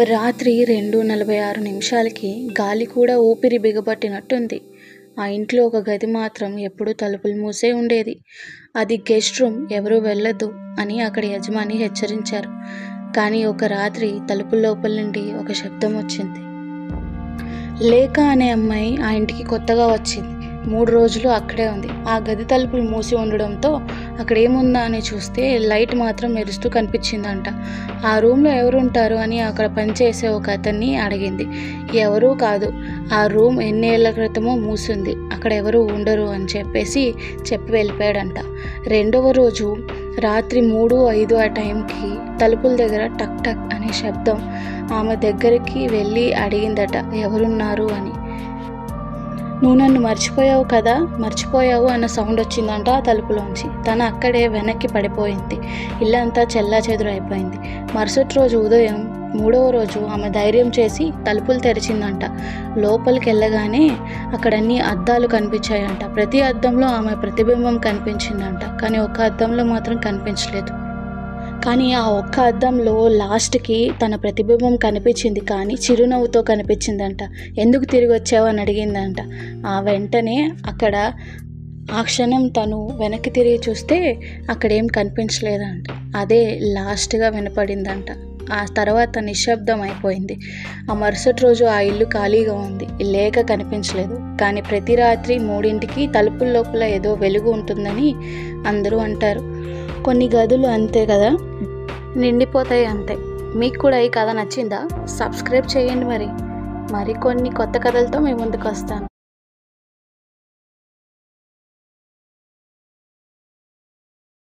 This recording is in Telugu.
రాత్రి 2:46 గాలి కూడా ఊపిరి బిగపట్టినట్టుంది. ఆ ఇంట్లో ఒక గది మాత్రం ఎప్పుడూ తలుపులు మూసే ఉండేది. అది గెస్ట్ రూమ్, ఎవరూ వెళ్ళొద్దు అని అక్కడి యజమాని హెచ్చరించారు. కానీ ఒక రాత్రి తలుపుల లోపల నుండి ఒక శబ్దం వచ్చింది. లేఖ అనే అమ్మాయి ఆ ఇంటికి కొత్తగా వచ్చింది. 3 రోజులు అక్కడే ఉంది. ఆ గది తలుపులు మూసి ఉండడంతో అక్కడ ఏముందా అని చూస్తే లైట్ మాత్రం మెరుస్తూ కనిపించిందంట. ఆ రూమ్లో ఎవరుంటారు అని అక్కడ పనిచేసే ఒక అతన్ని అడిగింది. ఎవరూ కాదు, ఆ రూమ్ ఎన్నేళ్ల క్రితమో మూసింది, అక్కడ ఎవరూ ఉండరు అని చెప్పి వెళ్ళిపోయాడంట. 2వ రోజు రాత్రి 3:05 ఆ టైంకి తలుపుల దగ్గర టక్ టక్ అనే శబ్దం. ఆమె దగ్గరికి వెళ్ళి అడిగిందట, ఎవరున్నారు అని. నువ్వు నన్ను మర్చిపోయావు అన్న సౌండ్ వచ్చిందంట ఆ తలుపులోంచి. తను అక్కడే వెనక్కి పడిపోయింది. ఇల్లంతా చెల్లాచెదురు అయిపోయింది. మరుసటి రోజు ఉదయం 3వ రోజు ఆమె ధైర్యం చేసి తలుపులు తెరిచిందంట. లోపలికి వెళ్ళగానే అక్కడన్నీ అద్దాలు కనిపించాయంట. ప్రతి అద్దంలో ఆమె ప్రతిబింబం కనిపించిందంట. కానీ ఒక్క అద్దంలో మాత్రం కనిపించలేదు. కానీ ఆ ఒక్క అద్దంలో లాస్ట్కి తన ప్రతిబింబం కనిపించింది, కానీ చిరునవ్వుతో కనిపించిందంట. ఎందుకు తిరిగి వచ్చావు అని అడిగిందంట. ఆ వెంటనే ఆ క్షణం తను వెనక్కి తిరిగి చూస్తే అక్కడేం కనిపించలేదంట. అదే లాస్ట్గా వినపడిందంట. ఆ తర్వాత నిశ్శబ్దం అయిపోయింది. ఆ మరుసటి రోజు ఆ ఇల్లు ఖాళీగా ఉంది. లేఖ కనిపించలేదు. కానీ ప్రతి రాత్రి 3ంటికి తలుపుల లోపల ఏదో వెలుగు ఉంటుందని అందరూ అంటారు. కొన్ని గదులు అంతే కదా, నిండిపోతాయి అంతే. మీకు కూడా ఈ కథ నచ్చిందా? సబ్స్క్రైబ్ చేయండి. మరికొన్ని కొత్త కథలతో మీ ముందుకు వస్తాను.